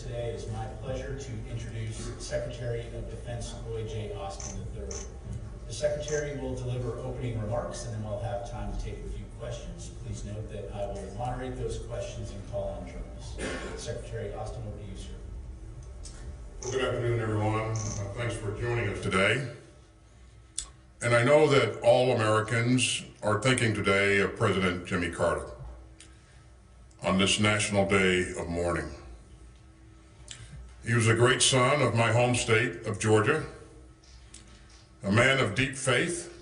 today, it is my pleasure to introduce Secretary of Defense Lloyd Austin III. The Secretary will deliver opening remarks, and then we'll have time to take a few questions. Please note that I will moderate those questions and call on journalists. Secretary Austin, over to you, sir. Well, good afternoon, everyone. Thanks for joining us today. And I know that all Americans are thinking today of President Jimmy Carter on this National Day of Mourning. He was a great son of my home state of Georgia, a man of deep faith,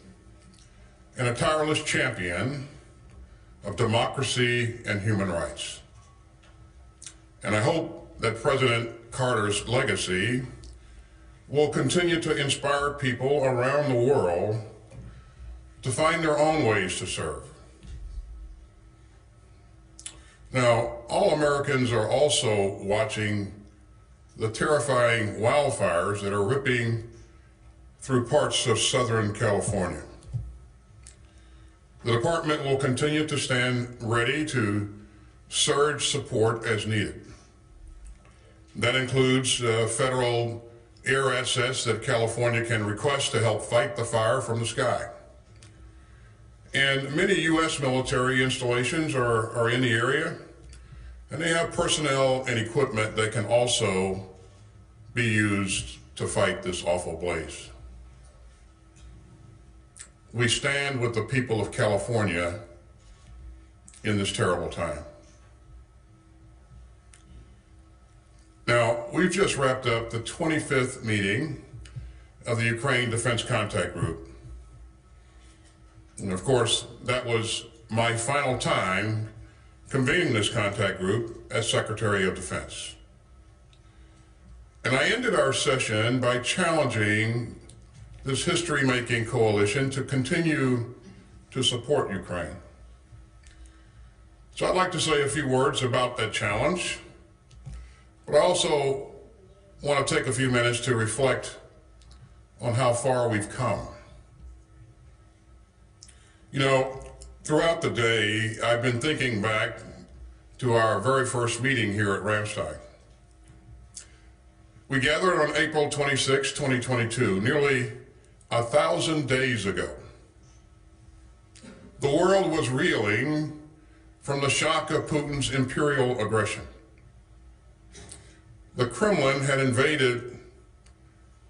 and a tireless champion of democracy and human rights. And I hope that President Carter's legacy will continue to inspire people around the world to find their own ways to serve. Now, all Americans are also watching the terrifying wildfires that are ripping through parts of Southern California. The department will continue to stand ready to surge support as needed. That includes federal air assets that California can request to help fight the fire from the sky. And many U.S. military installations are in the area, and they have personnel and equipment that can also be used to fight this awful blaze. We stand with the people of California in this terrible time. Now, we've just wrapped up the 25th meeting of the Ukraine Defense Contact Group. And of course, that was my final time convening this contact group as Secretary of Defense. And I ended our session by challenging this history-making coalition to continue to support Ukraine. So I'd like to say a few words about that challenge, but I also want to take a few minutes to reflect on how far we've come. You know, throughout the day, I've been thinking back to our very first meeting here at Ramstein. We gathered on April 26, 2022, nearly 1,000 days ago. The world was reeling from the shock of Putin's imperial aggression. The Kremlin had invaded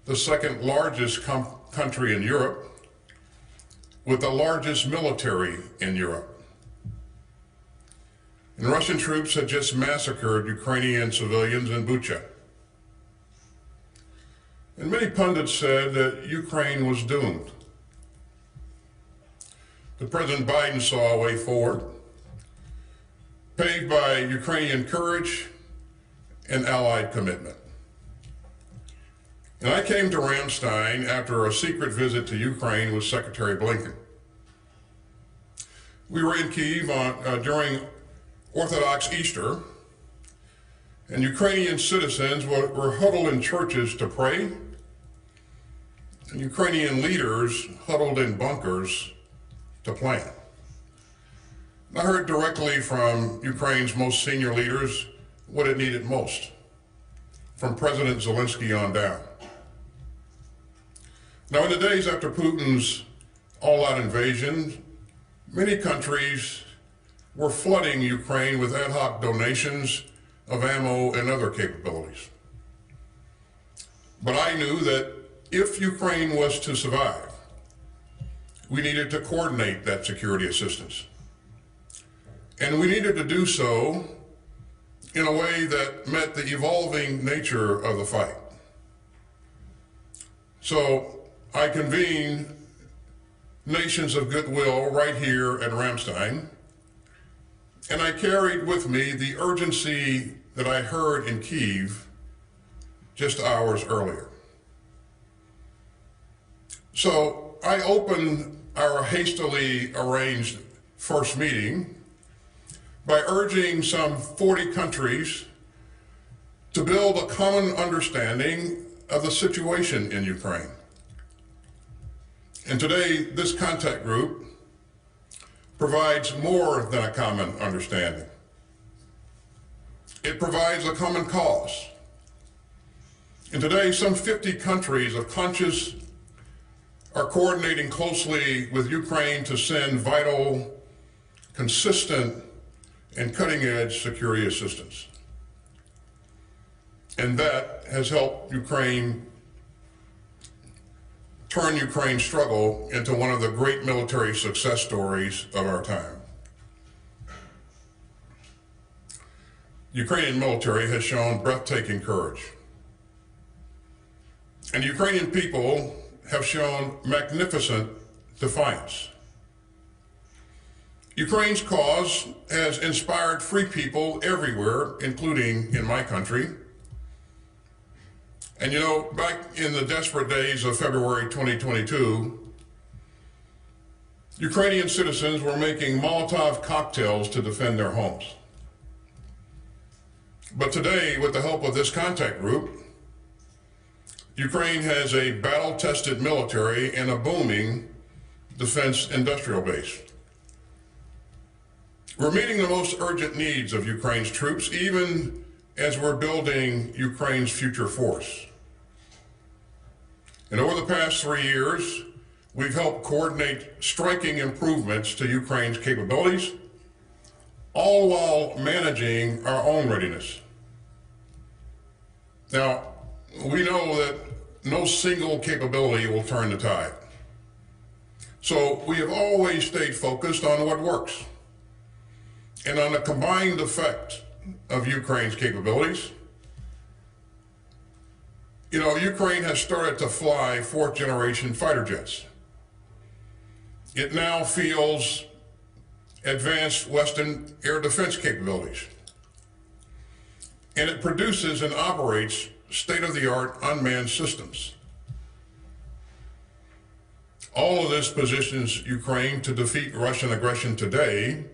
the second largest country in Europe, with the largest military in Europe. And Russian troops had just massacred Ukrainian civilians in Bucha. And many pundits said that Ukraine was doomed. But President Biden saw a way forward, paved by Ukrainian courage and allied commitment. And I came to Ramstein after a secret visit to Ukraine with Secretary Blinken. We were in Kyiv during Orthodox Easter, and Ukrainian citizens were huddled in churches to pray, and Ukrainian leaders huddled in bunkers to plan. I heard directly from Ukraine's most senior leaders what it needed most, from President Zelensky on down. Now, in the days after Putin's all-out invasion, many countries were flooding Ukraine with ad hoc donations of ammo and other capabilities. But I knew that if Ukraine was to survive, we needed to coordinate that security assistance. And we needed to do so in a way that met the evolving nature of the fight. So I convened Nations of Goodwill right here at Ramstein, and I carried with me the urgency that I heard in Kyiv just hours earlier. So I opened our hastily arranged first meeting by urging some 40 countries to build a common understanding of the situation in Ukraine. And today, this contact group provides more than a common understanding. It provides a common cause, And today, some 50 countries of conscience are coordinating closely with Ukraine to send vital, consistent, and cutting-edge security assistance. And that has helped turn Ukraine's struggle into one of the great military success stories of our time. The Ukrainian military has shown breathtaking courage. And the Ukrainian people have shown magnificent defiance. Ukraine's cause has inspired free people everywhere, including in my country. And you know, back in the desperate days of February 2022, Ukrainian citizens were making Molotov cocktails to defend their homes. But today, with the help of this contact group, Ukraine has a battle-tested military and a booming defense industrial base. We're meeting the most urgent needs of Ukraine's troops, even as we're building Ukraine's future force. And over the past 3 years, we've helped coordinate striking improvements to Ukraine's capabilities, all while managing our own readiness. Now, we know that no single capability will turn the tide. So we have always stayed focused on what works and on the combined effect of Ukraine's capabilities. You know, Ukraine has started to fly fourth-generation fighter jets. It now fields advanced Western air defense capabilities. And it produces and operates state-of-the-art unmanned systems. All of this positions Ukraine to defeat Russian aggression today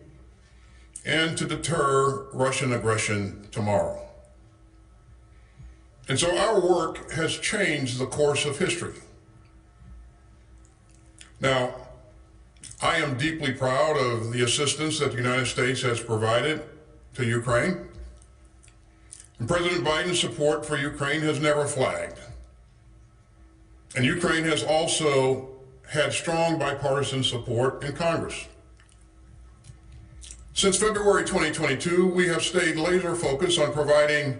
and to deter Russian aggression tomorrow. And so our work has changed the course of history. Now, I am deeply proud of the assistance that the United States has provided to Ukraine. And President Biden's support for Ukraine has never flagged. And Ukraine has also had strong bipartisan support in Congress. Since February 2022, we have stayed laser focused on providing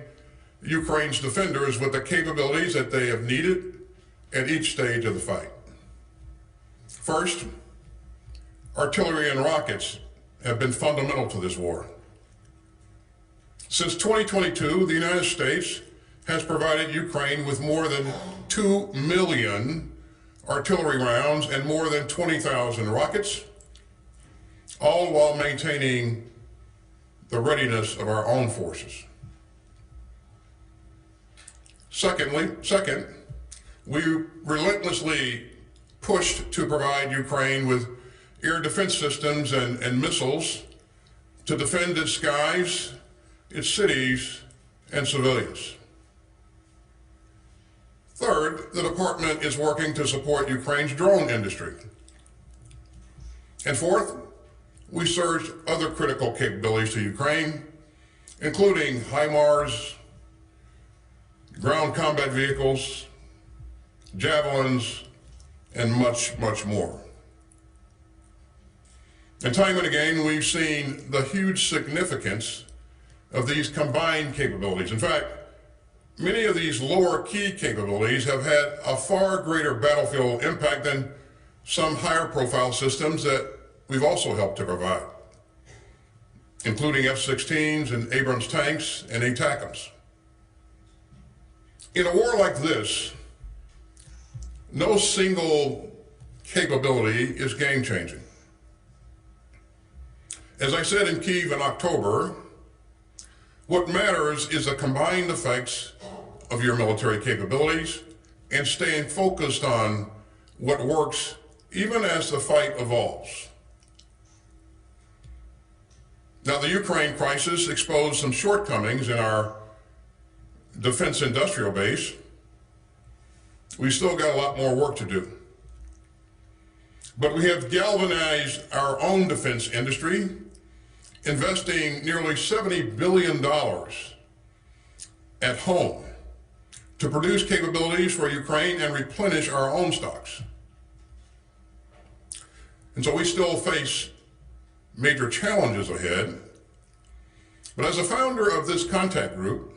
Ukraine's defenders with the capabilities that they have needed at each stage of the fight. First, artillery and rockets have been fundamental to this war. Since 2022, the United States has provided Ukraine with more than 2 million artillery rounds and more than 20,000 rockets, all while maintaining the readiness of our own forces. Second, we relentlessly pushed to provide Ukraine with air defense systems and missiles to defend its skies, its cities, and civilians. Third, the department is working to support Ukraine's drone industry. And fourth, we surged other critical capabilities to Ukraine, including HIMARS, ground combat vehicles, javelins, and much, much more. And time and again, we've seen the huge significance of these combined capabilities. In fact, many of these lower key capabilities have had a far greater battlefield impact than some higher profile systems that we've also helped to provide, including F-16s and Abrams tanks and ATACMS. In a war like this, no single capability is game-changing. As I said in Kyiv in October, what matters is the combined effects of your military capabilities and staying focused on what works even as the fight evolves. Now, the Ukraine crisis exposed some shortcomings in our defense industrial base. We still got a lot more work to do. But we have galvanized our own defense industry, investing nearly $70 billion at home to produce capabilities for Ukraine and replenish our own stocks. And so we still face major challenges ahead. But as a founder of this contact group,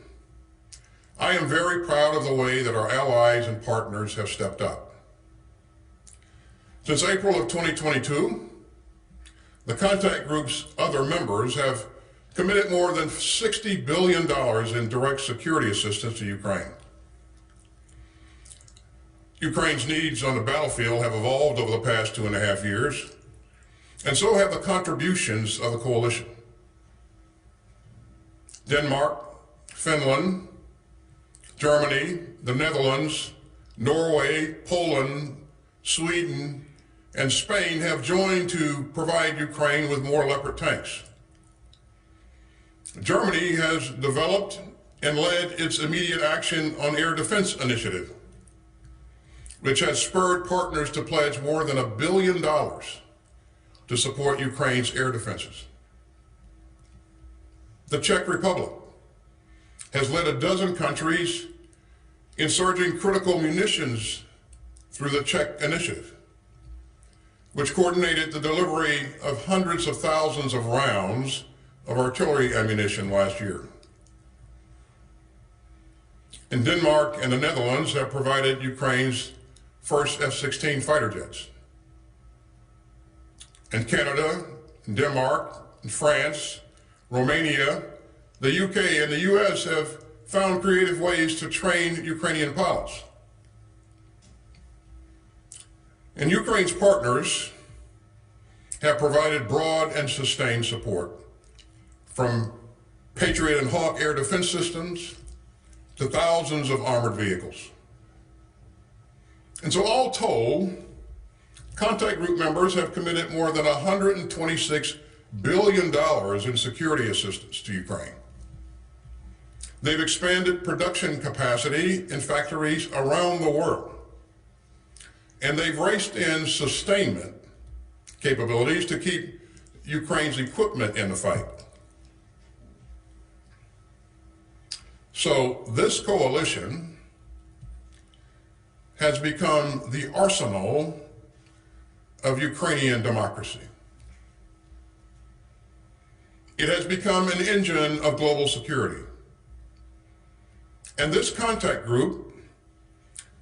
I am very proud of the way that our allies and partners have stepped up. Since April of 2022, the contact group's other members have committed more than $60 billion in direct security assistance to Ukraine. Ukraine's needs on the battlefield have evolved over the past 2.5 years, and so have the contributions of the coalition. Denmark, Finland, Germany, the Netherlands, Norway, Poland, Sweden, and Spain have joined to provide Ukraine with more Leopard tanks. Germany has developed and led its immediate action on air defense initiative, which has spurred partners to pledge more than $1 billion to support Ukraine's air defenses. The Czech Republic has led a dozen countries in surging critical munitions through the Czech Initiative, which coordinated the delivery of hundreds of thousands of rounds of artillery ammunition last year. And Denmark and the Netherlands have provided Ukraine's first F-16 fighter jets. And Canada, and Denmark, and France, Romania, the UK, and the US have found creative ways to train Ukrainian pilots. And Ukraine's partners have provided broad and sustained support, from Patriot and Hawk air defense systems to thousands of armored vehicles. And so all told, contact group members have committed more than $126 billion in security assistance to Ukraine. They've expanded production capacity in factories around the world. And they've raced in sustainment capabilities to keep Ukraine's equipment in the fight. So this coalition has become the arsenal of Ukrainian democracy. It has become an engine of global security. And this contact group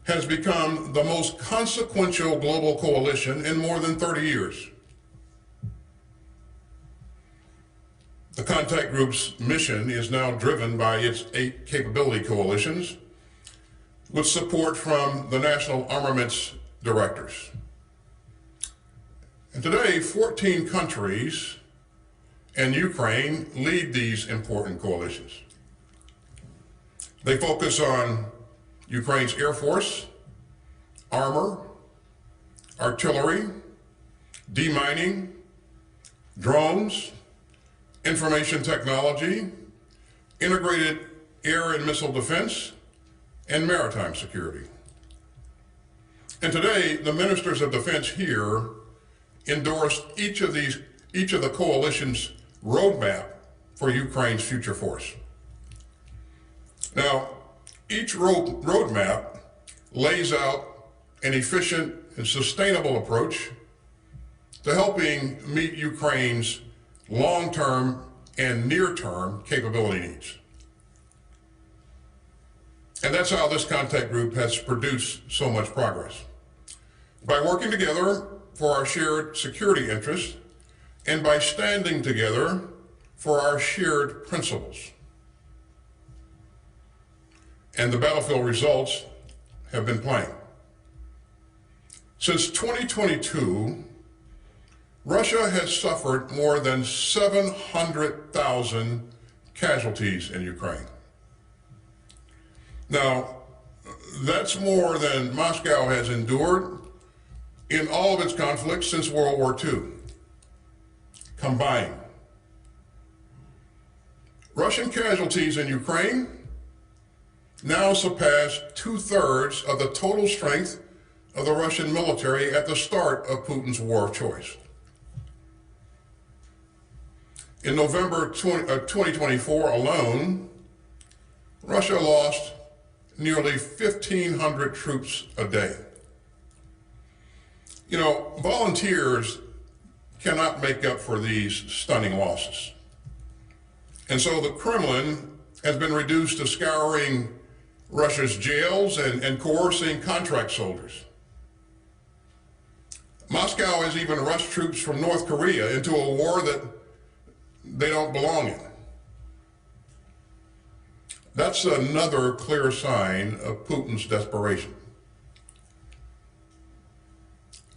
has become the most consequential global coalition in more than 30 years. The contact group's mission is now driven by its 8 capability coalitions with support from the National Armaments Directors. And today, 14 countries and Ukraine lead these important coalitions. They focus on Ukraine's Air Force, armor, artillery, demining, drones, information technology, integrated air and missile defense, and maritime security. And today, the ministers of defense here endorsed each of the coalition's roadmap for Ukraine's future force. Now, each roadmap lays out an efficient and sustainable approach to helping meet Ukraine's long-term and near-term capability needs. And that's how this contact group has produced so much progress. By working together for our shared security interests and by standing together for our shared principles. And the battlefield results have been plain. Since 2022, Russia has suffered more than 700,000 casualties in Ukraine. Now, that's more than Moscow has endured in all of its conflicts since World War II, combined. Russian casualties in Ukraine now surpass 2/3 of the total strength of the Russian military at the start of Putin's war of choice. In November 2024 alone, Russia lost nearly 1,500 troops a day. You know, volunteers cannot make up for these stunning losses. And so the Kremlin has been reduced to scouring Russia's jails and coercing contract soldiers. Moscow has even rushed troops from North Korea into a war that they don't belong in. That's another clear sign of Putin's desperation.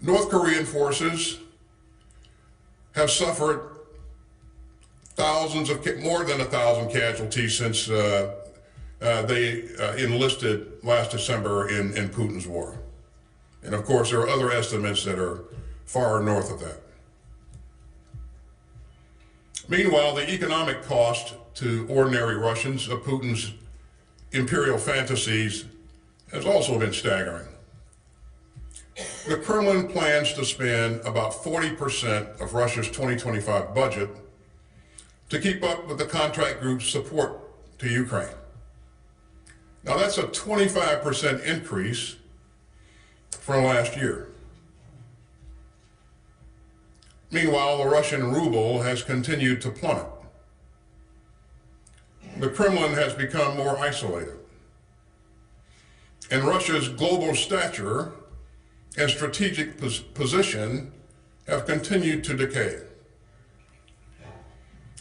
North Korean forces have suffered more than 1,000 casualties since they enlisted last December in Putin's war. And of course, there are other estimates that are far north of that. Meanwhile, the economic cost to ordinary Russians of Putin's imperial fantasies has also been staggering. The Kremlin plans to spend about 40% of Russia's 2025 budget to keep up with the contract group's support to Ukraine. Now that's a 25% increase from last year. Meanwhile, the Russian ruble has continued to plummet. The Kremlin has become more isolated. And Russia's global stature and strategic position have continued to decay.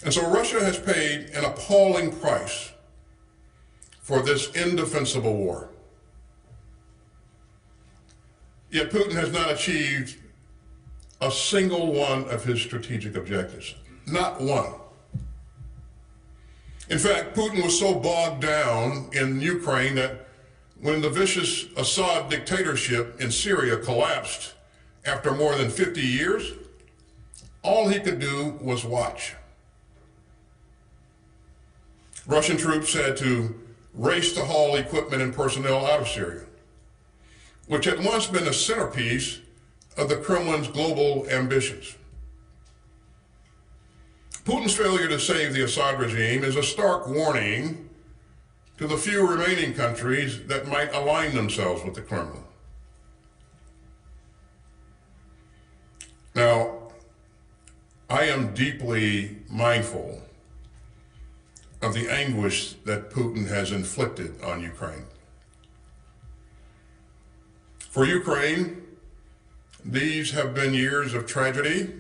And so Russia has paid an appalling price for this indefensible war. Yet Putin has not achieved a single one of his strategic objectives. Not one. In fact, Putin was so bogged down in Ukraine that when the vicious Assad dictatorship in Syria collapsed after more than 50 years, all he could do was watch. Russian troops had to race to haul equipment and personnel out of Syria, which had once been a centerpiece of the Kremlin's global ambitions. Putin's failure to save the Assad regime is a stark warning to the few remaining countries that might align themselves with the Kremlin. Now, I am deeply mindful of the anguish that Putin has inflicted on Ukraine. For Ukraine, these have been years of tragedy,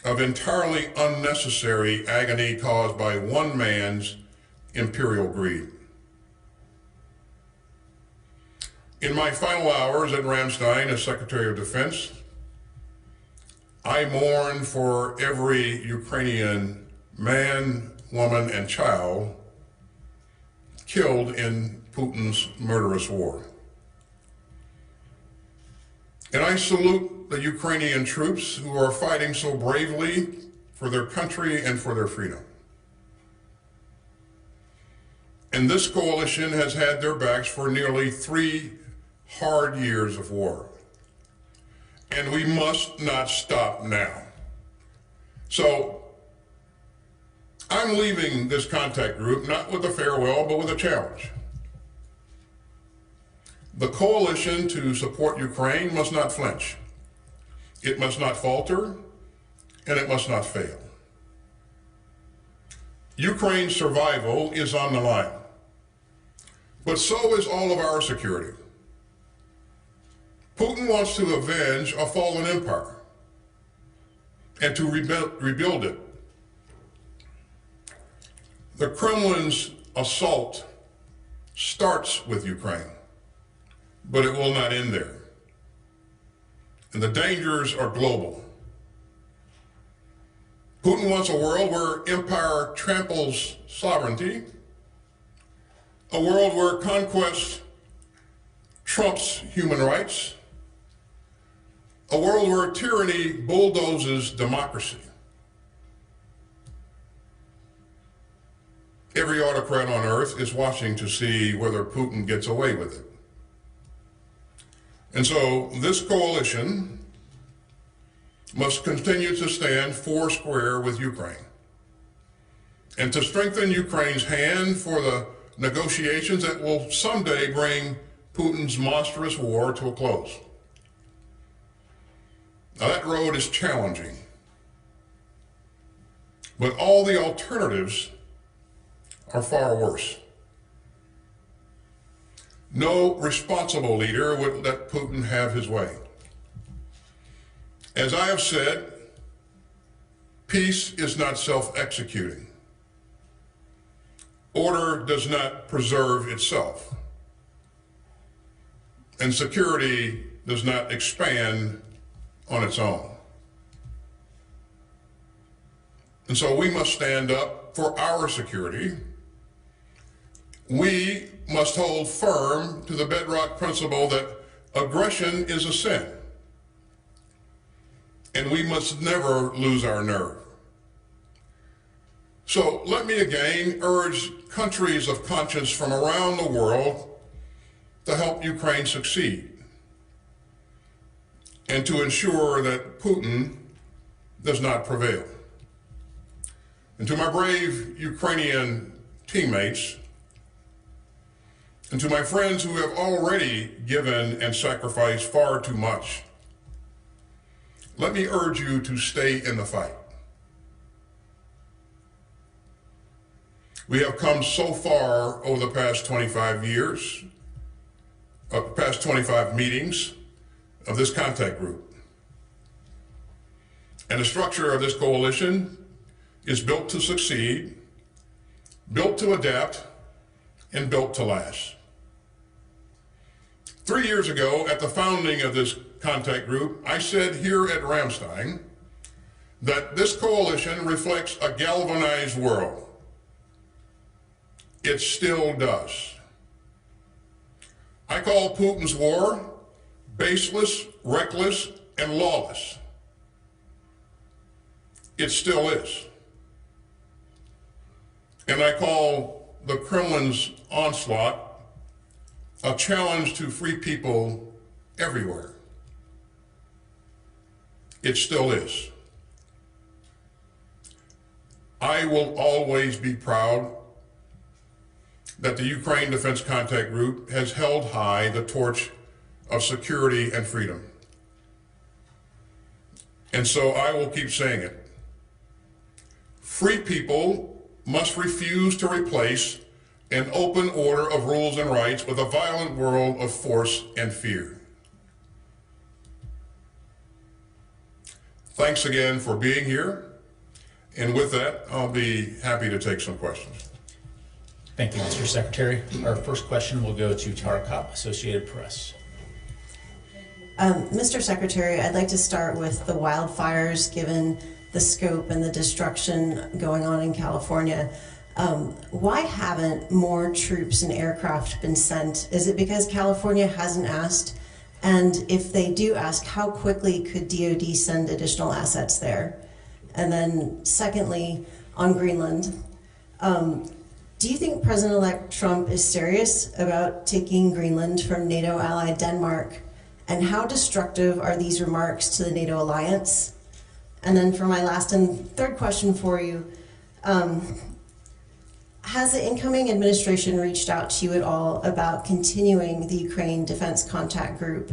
of entirely unnecessary agony caused by one man's imperial greed. In my final hours at Ramstein as Secretary of Defense, I mourn for every Ukrainian man, woman, and child killed in Putin's murderous war. And I salute the Ukrainian troops who are fighting so bravely for their country and for their freedom. And this coalition has had their backs for nearly 3 hard years of war. And we must not stop now. So I'm leaving this contact group not with a farewell, but with a challenge. The coalition to support Ukraine must not flinch. It must not falter, and it must not fail. Ukraine's survival is on the line, but so is all of our security. Putin wants to avenge a fallen empire and to rebuild it. The Kremlin's assault starts with Ukraine, but it will not end there. And the dangers are global. Putin wants a world where empire tramples sovereignty, a world where conquest trumps human rights, a world where tyranny bulldozes democracy. Every autocrat on earth is watching to see whether Putin gets away with it. And so this coalition must continue to stand foursquare with Ukraine and to strengthen Ukraine's hand for the negotiations that will someday bring Putin's monstrous war to a close. Now, that road is challenging, but all the alternatives are far worse. No responsible leader would let Putin have his way. As I have said, peace is not self-executing. Order does not preserve itself. And security does not expand on its own. And so we must stand up for our security. We must hold firm to the bedrock principle that aggression is a sin. And we must never lose our nerve. So let me again urge countries of conscience from around the world to help Ukraine succeed and to ensure that Putin does not prevail. And to my brave Ukrainian teammates, and to my friends who have already given and sacrificed far too much, let me urge you to stay in the fight. We have come so far over the past 25 years, past 25 meetings of this contact group. And the structure of this coalition is built to succeed, built to adapt, and built to last. 3 years ago, at the founding of this contact group, I said here at Ramstein that this coalition reflects a galvanized world. It still does. I call Putin's war baseless, reckless, and lawless. It still is. And I call the Kremlin's onslaught a challenge to free people everywhere. It still is. I will always be proud that the Ukraine Defense Contact Group has held high the torch of security and freedom. And so I will keep saying it. Free people must refuse to replace an open order of rules and rights with a violent world of force and fear. Thanks again for being here. And with that, I'll be happy to take some questions. Thank you, Mr. Secretary. Our first question will go to Tara Kopp, Associated Press. Mr. Secretary, I'd like to start with the wildfires, given the scope and the destruction going on in California. Why haven't more troops and aircraft been sent? Is it because California hasn't asked? And if they do ask, how quickly could DoD send additional assets there? And then secondly, on Greenland, do you think President-elect Trump is serious about taking Greenland from NATO ally Denmark? And how destructive are these remarks to the NATO alliance? And then for my last and third question for you, has the incoming administration reached out to you at all about continuing the Ukraine Defense Contact Group?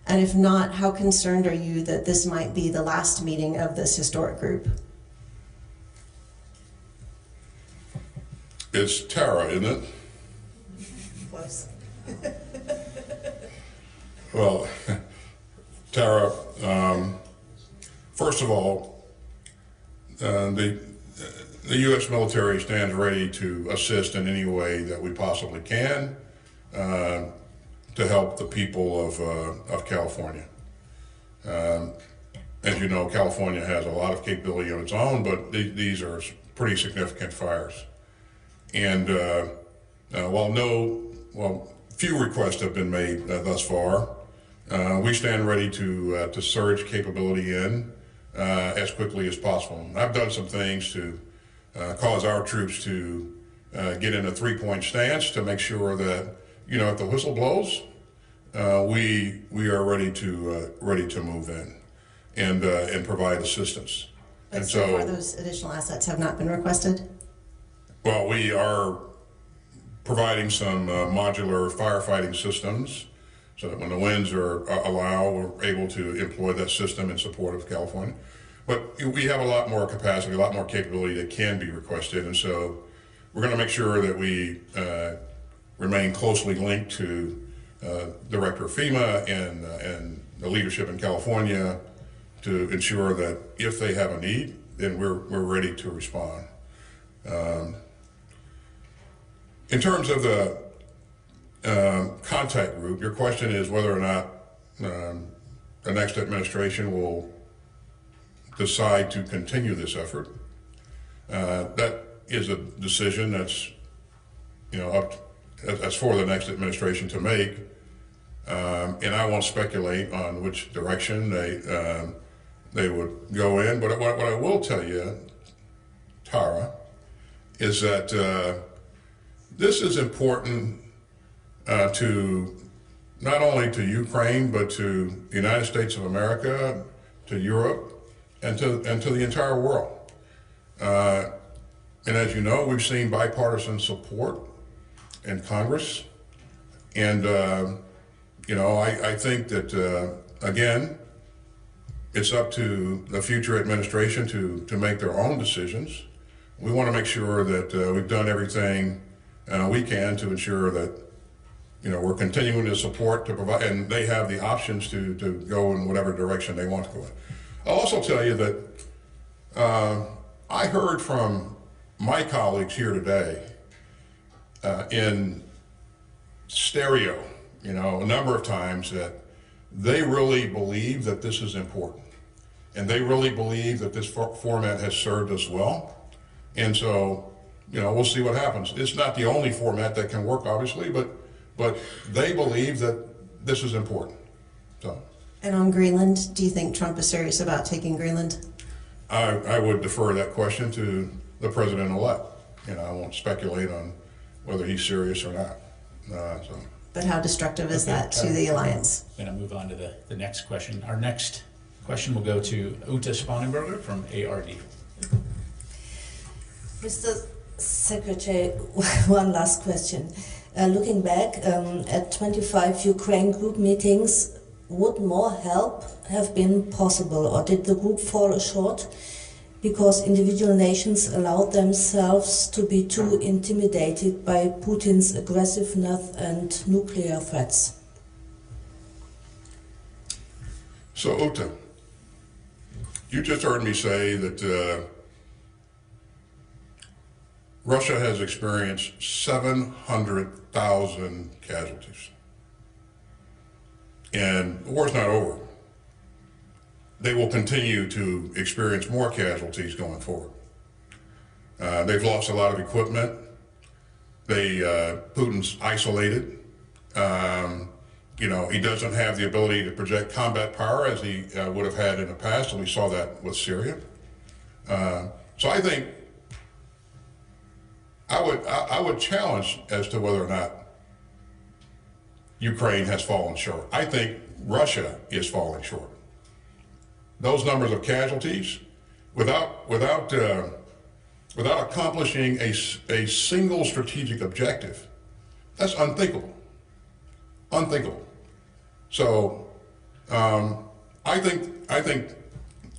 And if not, how concerned are you that this might be the last meeting of this historic group? It's Tara, isn't it? Close. Well, Tara, first of all, the U.S. military stands ready to assist in any way that we possibly can to help the people of California. As you know, California has a lot of capability on its own, but these are pretty significant fires. And while few requests have been made thus far, we stand ready to surge capability in as quickly as possible. I've done some things to cause our troops to get in a three-point stance to make sure that, if the whistle blows, we are ready to move in and provide assistance. But and so far those additional assets have not been requested? Well, we are providing some modular firefighting systems so that when the winds allow, we're able to employ that system in support of California. But we have a lot more capacity, a lot more capability that can be requested, and so we're going to make sure that we remain closely linked to Director FEMA and the leadership in California to ensure that if they have a need, then we're ready to respond. In terms of the contact group, your question is whether or not the next administration will decide to continue this effort. That is a decision that's, that's for the next administration to make, and I won't speculate on which direction they would go in. But what I will tell you, Tara, is that this is important to not only to Ukraine, but to the United States of America, to Europe, and to the entire world. And as you know, we've seen bipartisan support in Congress. And, I think that, again, it's up to the future administration to make their own decisions. We want to make sure that we've done everything we can to ensure that, we're continuing to support, to provide, and they have the options to go in whatever direction they want to go in. I'll also tell you that I heard from my colleagues here today in stereo, a number of times that they really believe that this is important. And they really believe that this format has served us well. And so, we'll see what happens. It's not the only format that can work, obviously, but they believe that this is important. So. And on Greenland, do you think Trump is serious about taking Greenland? I would defer that question to the president-elect. I won't speculate on whether he's serious or not. But how destructive is that to the alliance? I'm going to move on to the next question. Our next question will go to Uta Spangenberger from ARD. Mr. Secretary, one last question. Looking back at 25 Ukraine group meetings, would more help have been possible, or did the group fall short because individual nations allowed themselves to be too intimidated by Putin's aggressiveness and nuclear threats? So, Uta, you just heard me say that Russia has experienced 700,000 casualties. And the war's not over. They will continue to experience more casualties going forward. They've lost a lot of equipment. Putin's isolated. He doesn't have the ability to project combat power as he would have had in the past, and we saw that with Syria. So I think I would challenge as to whether or not Ukraine has fallen short. I think Russia is falling short. Those numbers of casualties, without accomplishing a single strategic objective, that's unthinkable. Unthinkable. So I think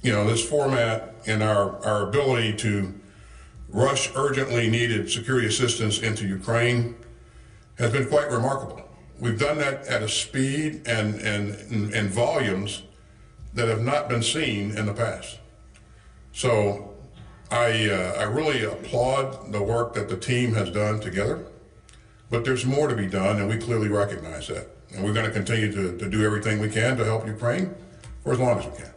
this format and our ability to rush urgently needed security assistance into Ukraine has been quite remarkable. We've done that at a speed and volumes that have not been seen in the past. So I really applaud the work that the team has done together, but there's more to be done, and we clearly recognize that. And we're going to continue to do everything we can to help Ukraine for as long as we can.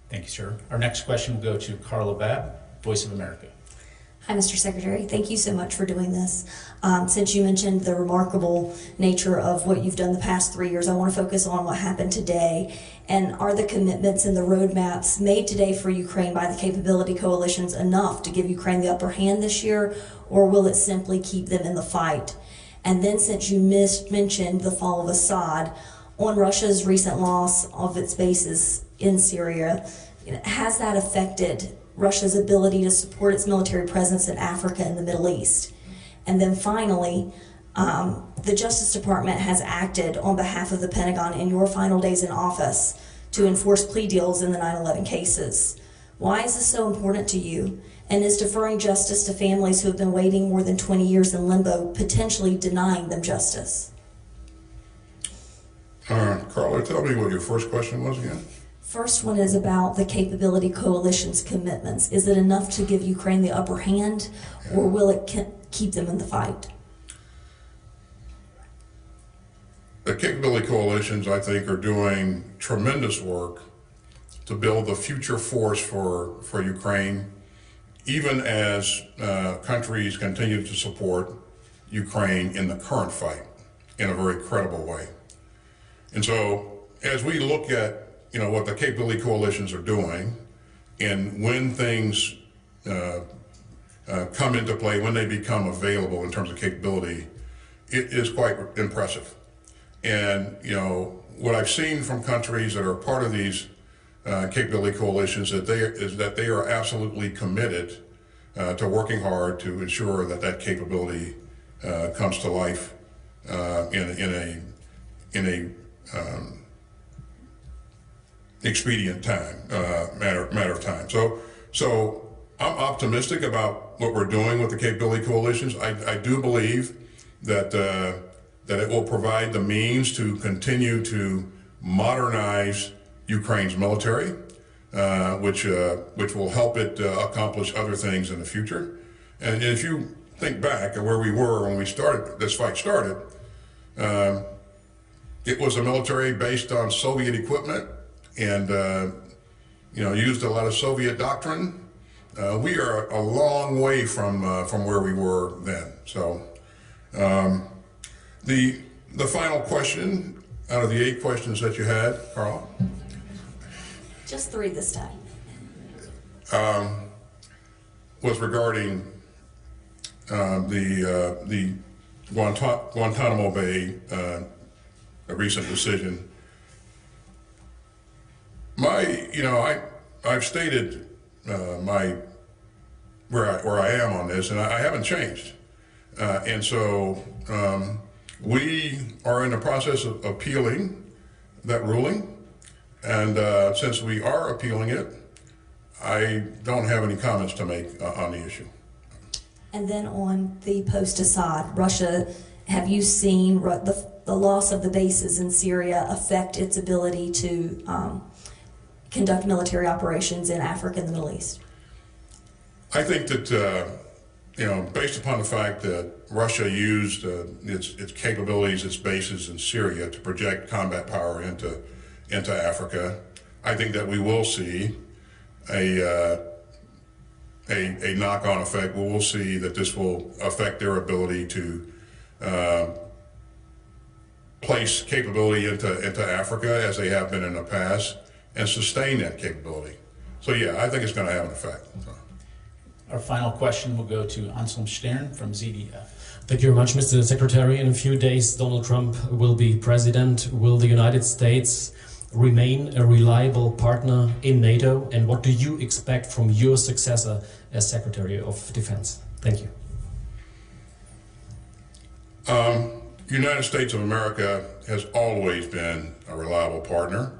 Thank you, sir. Our next question will go to Carla Babb, Voice of America. Hi, Mr. Secretary. Thank you so much for doing this. Since you mentioned the remarkable nature of what you've done the past 3 years, I want to focus on what happened today. And are the commitments and the roadmaps made today for Ukraine by the capability coalitions enough to give Ukraine the upper hand this year, or will it simply keep them in the fight? And then, since you mentioned the fall of Assad, on Russia's recent loss of its bases in Syria, has that affected Russia's ability to support its military presence in Africa and the Middle East? And then finally, the Justice Department has acted on behalf of the Pentagon in your final days in office to enforce plea deals in the 9/11 cases. Why is this so important to you? And is deferring justice to families who have been waiting more than 20 years in limbo potentially denying them justice? Carla, tell me what your first question was again. First one is about the Capability Coalition's commitments. Is it enough to give Ukraine the upper hand, or will it keep them in the fight? The Capability Coalitions, I think, are doing tremendous work to build the future force for Ukraine, even as countries continue to support Ukraine in the current fight in a very credible way. And so as we look at what the Capability Coalitions are doing, and when things come into play, when they become available in terms of capability, it is quite impressive. And what I've seen from countries that are part of these capability coalitions is that they are absolutely committed to working hard to ensure that capability comes to life in a expedient time, matter of time. So I'm optimistic about what we're doing with the capability coalitions. I do believe that it will provide the means to continue to modernize Ukraine's military, which will help it accomplish other things in the future. And if you think back at where we were when this fight started, it was a military based on Soviet equipment and used a lot of Soviet doctrine. We are a long way from where we were then. So the final question out of the 8 questions that you had, Carl? Just 3 this time. Was regarding the Guantanamo Bay a recent decision. I've stated where I am on this, and I haven't changed. And so we are in the process of appealing that ruling. And since we are appealing it, I don't have any comments to make on the issue. And then on the post-Assad, Russia, have you seen the loss of the bases in Syria affect its ability to conduct military operations in Africa and the Middle East? I think that, based upon the fact that Russia used its capabilities, its bases in Syria to project combat power into Africa, I think that we will see a knock-on effect. We will see that this will affect their ability to place capability into Africa as they have been in the past and sustain that capability. So yeah, I think it's going to have an effect. Our final question will go to Anselm Stern from ZDF. Thank you very much, Mr. Secretary. In a few days, Donald Trump will be president. Will the United States remain a reliable partner in NATO? And what do you expect from your successor as Secretary of Defense? Thank you. United States of America has always been a reliable partner.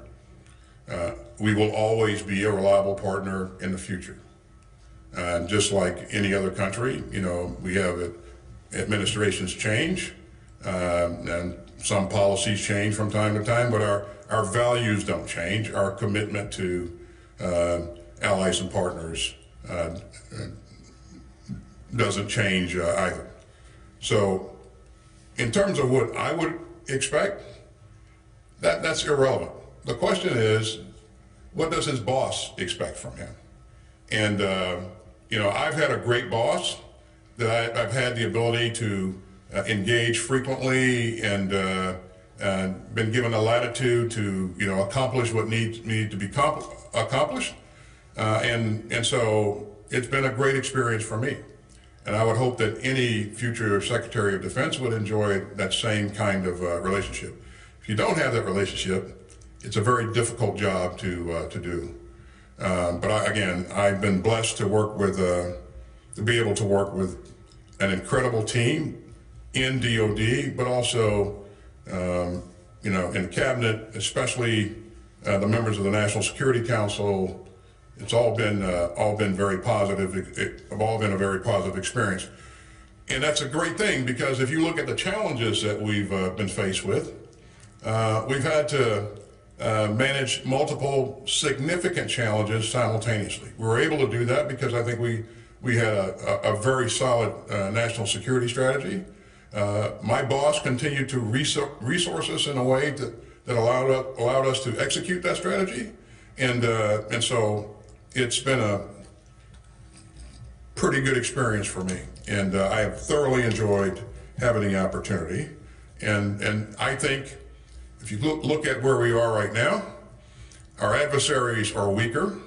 We will always be a reliable partner in the future. Just like any other country, we have administrations change, and some policies change from time to time, but our values don't change. Our commitment to allies and partners doesn't change either. So in terms of what I would expect, that's irrelevant. The question is, what does his boss expect from him? And, I've had a great boss that I've had the ability to engage frequently and been given the latitude to, accomplish what needs to be accomplished. And so it's been a great experience for me. And I would hope that any future Secretary of Defense would enjoy that same kind of relationship. If you don't have that relationship, it's a very difficult job to do. But I've been blessed to work with, to be able to work with an incredible team in DOD, but also, in cabinet, especially the members of the National Security Council. It's all been very positive. It's all been a very positive experience. And that's a great thing, because if you look at the challenges that we've been faced with, we've had to manage multiple significant challenges simultaneously. We were able to do that because I think we had a very solid national security strategy. My boss continued to resource us in a way that allowed us to execute that strategy. And so it's been a pretty good experience for me. And I have thoroughly enjoyed having the opportunity. And I think if you look at where we are right now, our adversaries are weaker.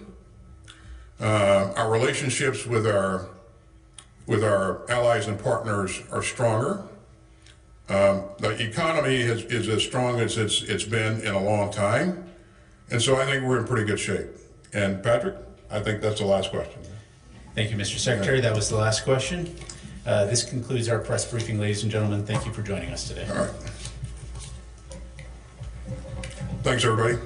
Our relationships with our allies and partners are stronger. The economy is as strong as it's been in a long time. And so I think we're in pretty good shape. And Patrick, I think that's the last question. Thank you, Mr. Secretary. That was the last question. This concludes our press briefing, ladies and gentlemen. Thank you for joining us today. All right. Thanks, everybody.